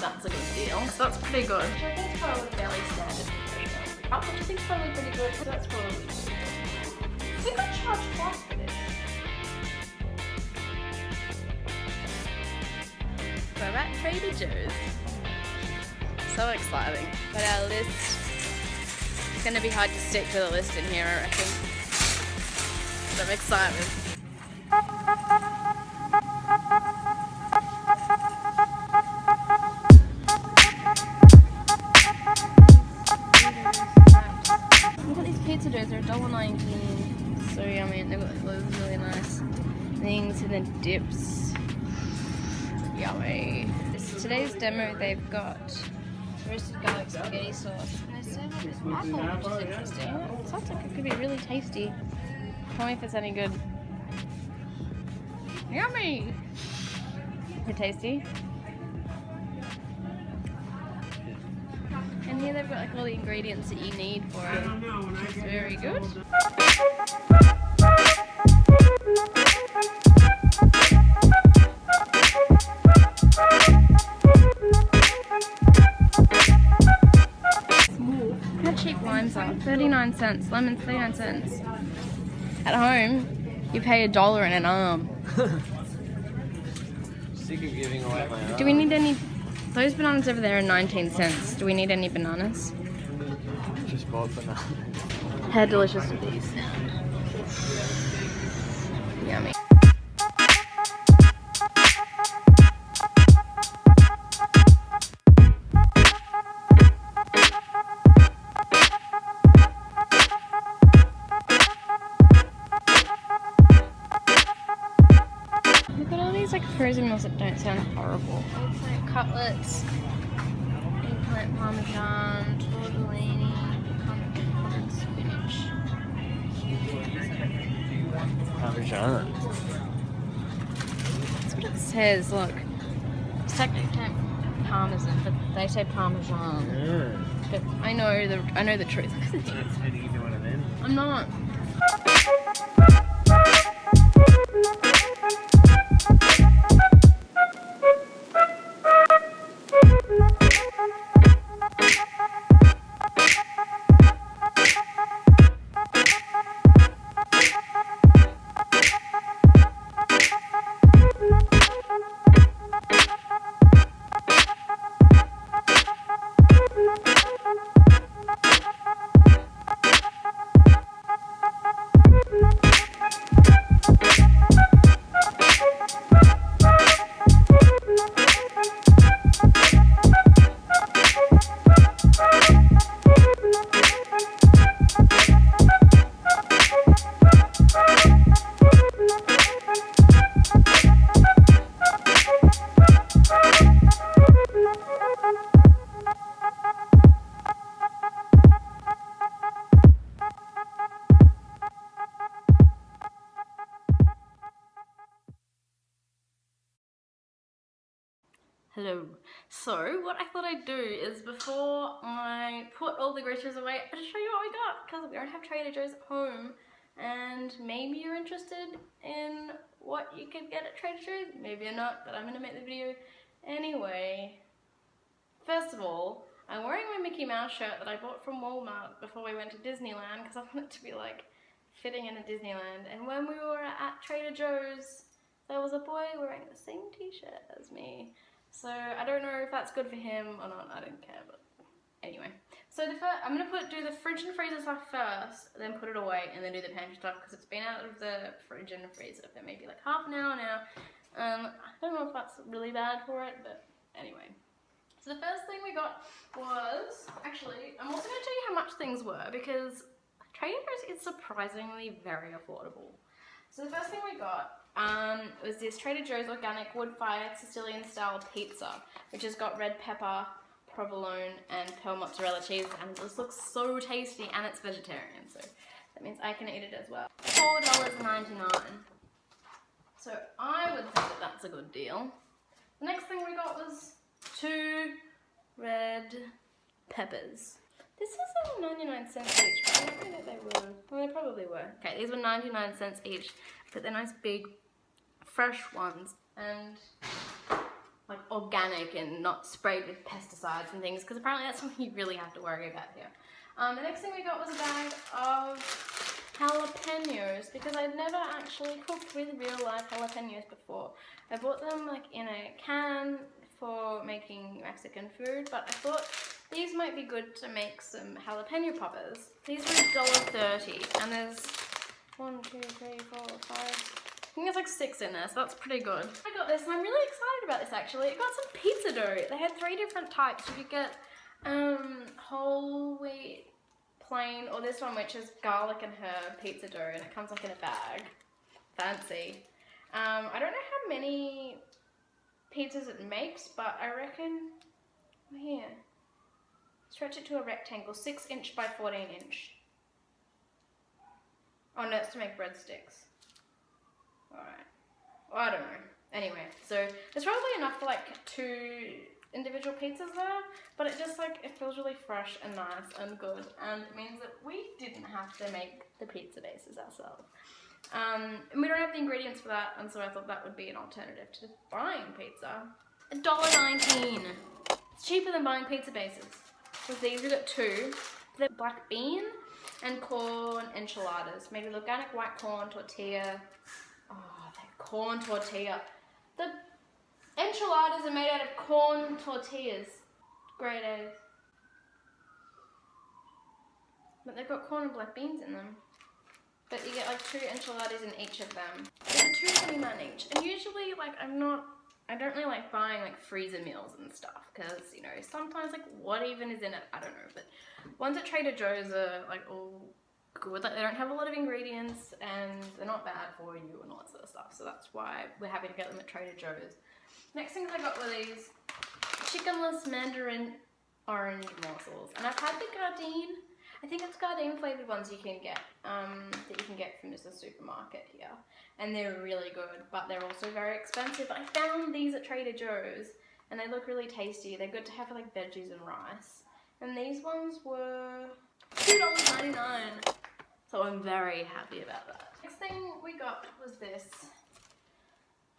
that's a good deal. So that's pretty good. Which I think is probably fairly standard professional. Which I think is probably pretty good, so that's probably good. We got charged twice for this. We're at Trader Joe's. So exciting. But our list, it's gonna be hard to stick to the list in here, I reckon. But I'm excited. Look at these pizza doughs, they're $1.19. So yummy, and they've got those really nice things and then dips. Yummy. Today's demo, they've got roasted garlic spaghetti sauce. And I said what this apple, which is interesting. It sounds like it could be really tasty. Tell me if it's any good. Yummy! Is it tasty? And here they've got like all the ingredients that you need for it, which is very good. How cheap limes are. 39 cents. Lemons 39 cents. At home, you pay $1 in an arm. Sick of giving away my arm. Do we need any... Those bananas over there are 19 cents. Do we need any bananas? Just bought bananas. How delicious are these? Yummy. Look at all these like frozen meals that don't sound horrible. Eggplant cutlets, eggplant parmesan, tortellini, cotton spinach. Parmesan. That's what it says, look. It's technically parmesan, but they say parmesan. Yeah. But I know the truth. How do you do one of them? I'm not. Hello. So what I thought I'd do is before I put all the groceries away, I'll just show you what we got because we don't have Trader Joe's at home, and maybe you're interested in what you could get at Trader Joe's, maybe you're not, but I'm gonna make the video anyway. First of all, I'm wearing my Mickey Mouse shirt that I bought from Walmart before we went to Disneyland because I want it to be like fitting in a Disneyland. And when we were at Trader Joe's, there was a boy wearing the same t-shirt as me. So I don't know if that's good for him or not, I don't care, but anyway. So I'm going to do the fridge and freezer stuff first, then put it away, and then do the pantry stuff because it's been out of the fridge and freezer for maybe like half an hour now. I don't know if that's really bad for it, but anyway. So the first thing we got was, actually, I'm also going to tell you how much things were because Trader Joe's is surprisingly very affordable. So the first thing we got was this Trader Joe's organic wood-fired Sicilian-style pizza, which has got red pepper, provolone, and pearl mozzarella cheese, and this looks so tasty, and it's vegetarian, so that means I can eat it as well. $4.99. So I would think that that's a good deal. The next thing we got was 2 red peppers. This is 99 cents each, but I don't think that they were. Well, they probably were. Okay, these were 99 cents each, but they're nice big, fresh ones, and like organic and not sprayed with pesticides and things, because apparently that's something you really have to worry about here. The next thing we got was a bag of jalapenos, because I'd never actually cooked with real life jalapenos before. I bought them like in a can for making Mexican food, but I thought these might be good to make some jalapeno poppers. These were $1.30, and there's 1, 2, 3, 4, 5. I think there's like 6 in there, so that's pretty good. I got this, and I'm really excited about this actually. I got some pizza dough. They had 3 different types. You could get whole wheat, plain, or this one which is garlic and herb pizza dough, and it comes like in a bag. Fancy. I don't know how many pizzas it makes, but I reckon, here, stretch it to a rectangle, 6 inch by 14 inch. Oh no, it's to make breadsticks. Alright. Well, I don't know. Anyway, so there's probably enough for like 2 individual pizzas there, but it just like, it feels really fresh and nice and good, and it means that we didn't have to make the pizza bases ourselves. And we don't have the ingredients for that, and so I thought that would be an alternative to buying pizza. $1.19. It's cheaper than buying pizza bases. With these we got 2. They're black bean and corn enchiladas made with organic white corn tortilla. Oh, that corn tortilla. The enchiladas are made out of corn tortillas. Great A's. But they've got corn and black beans in them. But you get like 2 enchiladas in each of them. They're $2.29 each. And usually, like, I don't really like buying like freezer meals and stuff, because, you know, sometimes like what even is in it, I don't know. But ones at Trader Joe's are like all good. Like, they don't have a lot of ingredients and they're not bad for you and all that sort of stuff. So that's why we're happy to get them at Trader Joe's. Next things I got were these chickenless mandarin orange morsels. And I've had the Gardein. I think it's Gardein flavored ones you can get, that you can get from just a supermarket here. And they're really good, but they're also very expensive. I found these at Trader Joe's, and they look really tasty. They're good to have for like veggies and rice. And these ones were $2.99. So I'm very happy about that. Next thing we got was this.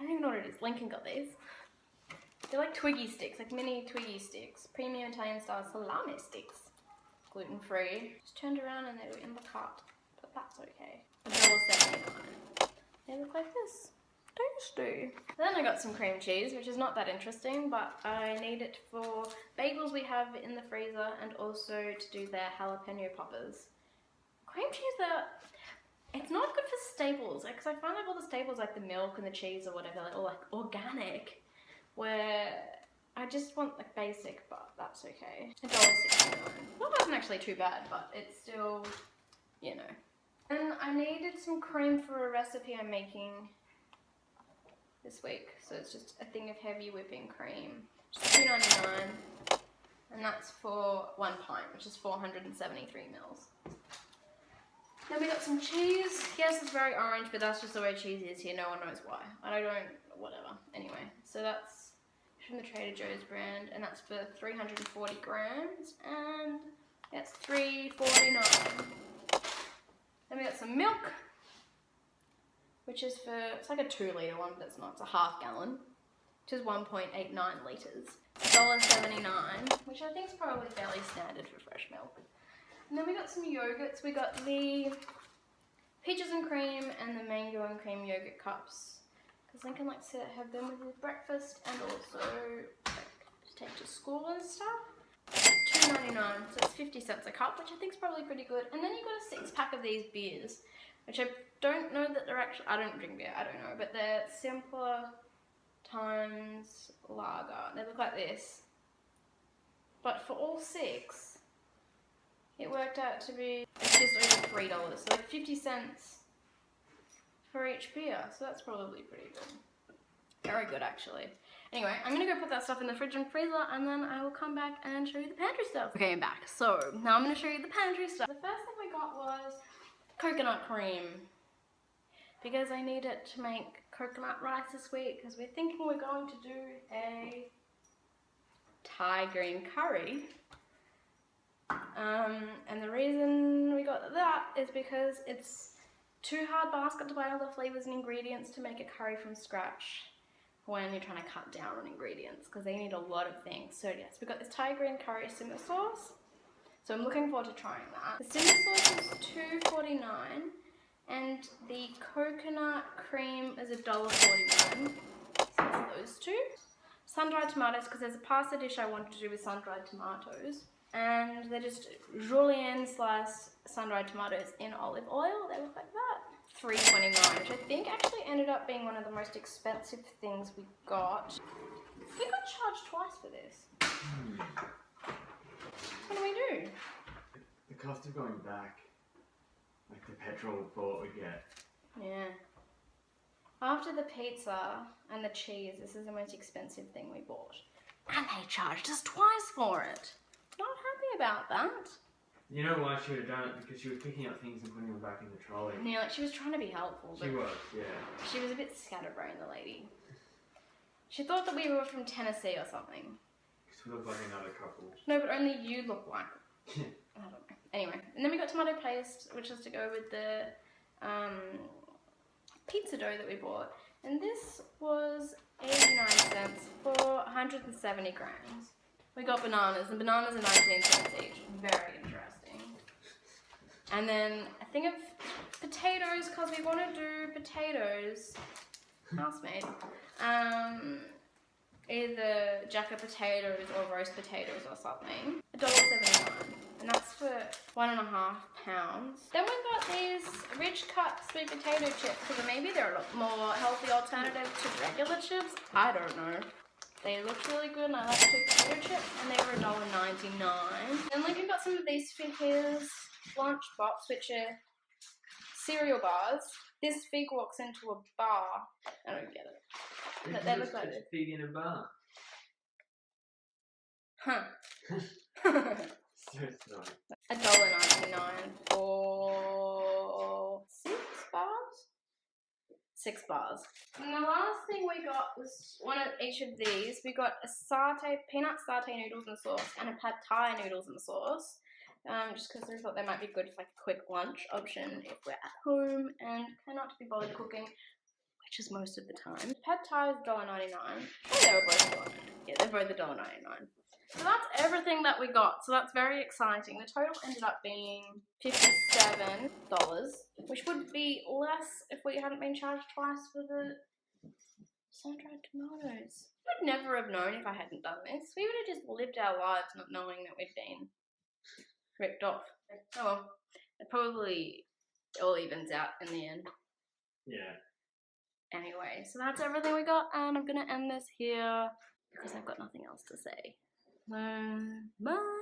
I don't even know what it is. Lincoln got these. They're like Twiggy sticks, like mini Twiggy sticks. Premium Italian style salami sticks. Gluten-free. Just turned around and they were in the cart, but that's okay. $1.79. They look like this. Tasty. Then I got some cream cheese, which is not that interesting, but I need it for bagels we have in the freezer, and also to do their jalapeno poppers. Cream cheese, it's not good for staples, because I find like all the staples, like the milk and the cheese or whatever, they're all like organic, where I just want like basic, but that's okay. $1.69. That wasn't actually too bad, but it's still, you know. And I needed some cream for a recipe I'm making this week. So it's just a thing of heavy whipping cream. Just $2.99. And that's for 1 pint, which is 473 mils. Then we got some cheese. Yes, it's very orange, but that's just the way cheese is here. No one knows why. I don't, whatever. Anyway, so that's from the Trader Joe's brand, and that's for 340 grams, and that's $3.49. Then we got some milk, which is for, it's like a 2-litre one, but it's not, it's a half gallon, which is 1.89 litres. $1.79, which I think is probably fairly standard for fresh milk. And then we got some yogurts. We got the peaches and cream and the mango and cream yogurt cups, because Lincoln likes to have them with his breakfast and also like, to take to school and stuff. $2.99, so it's 50 cents a cup, which I think is probably pretty good. And then you got a 6-pack of these beers, which I don't know that they're actually, I don't drink beer, I don't know, but they're Simpler Times Lager. They look like this. But for all 6, it worked out to be just over $3, so like 50 cents for each beer, so that's probably pretty good. Very good, actually. Anyway, I'm gonna go put that stuff in the fridge and freezer, and then I will come back and show you the pantry stuff. Okay, I'm back. So, now I'm gonna show you the pantry stuff. The first thing we got was coconut cream, because I need it to make coconut rice this week, because we're thinking we're going to do a Thai green curry. And the reason we got that is because it's too hard basket to buy all the flavors and ingredients to make a curry from scratch. when you're trying to cut down on ingredients because they need a lot of things. So yes, we've got this Thai green curry simmer sauce. So I'm looking forward to trying that. The simmer sauce is $2.49 and the coconut cream is $1.49. So that's those two. Sun-dried tomatoes, because there's a pasta dish I wanted to do with sun-dried tomatoes. And they're just julienne sliced sun-dried tomatoes in olive oil. They look like that. $3.29, which I think actually ended up being one of the most expensive things we got. We got charged twice for this. What do we do? The cost of going back, like the petrol thought we'd get. Yeah. After the pizza and the cheese, this is the most expensive thing we bought. And they charged us twice for it. Not happy about that. You know why she would have done it? Because she was picking up things and putting them back in the trolley. Yeah, like she was trying to be helpful. But She was, yeah. she was a bit scatterbrained, the lady. She thought that we were from Tennessee or something. Because we look like another couple. No, but only you look like it. I don't know. Anyway, and then we got tomato paste, which is to go with the pizza dough that we bought. And this was 89 cents for 170 grams. We got bananas, and bananas are 19 cents each. Very interesting. And then a thing of potatoes, because we want to do potatoes, house-made. Either jacket potatoes or roast potatoes or something. $1.79. And that's for 1.5 pounds. Then we've got these rich cut sweet potato chips, because maybe they're a more healthy alternative to regular chips. I don't know. They looked really good and I like sweet potato chips, and they were $1.99. Then like we've got some of these figures, lunch box, which are cereal bars. This fig walks into a bar. I don't get it. But they look like a pig in a bar. Huh. So sorry. $1.99 for 6 bars? 6 bars. And the last thing we got was one of each of these. We got a peanut satay noodles and sauce and a pad thai noodles and sauce. Just because we thought they might be good for like a quick lunch option if we're at home and cannot be bothered cooking, which is most of the time. Pad thai is $1.99. Oh, they were both $1.99. Yeah, they're both $1.99. So that's everything that we got. So that's very exciting. The total ended up being $57, which would be less if we hadn't been charged twice for the sun-dried tomatoes. I would never have known if I hadn't done this. We would have just lived our lives not knowing that we'd been ripped off. Oh well, it probably all evens out in the end. Yeah. Anyway, so that's everything we got, and I'm gonna end this here because I've got nothing else to say. Bye.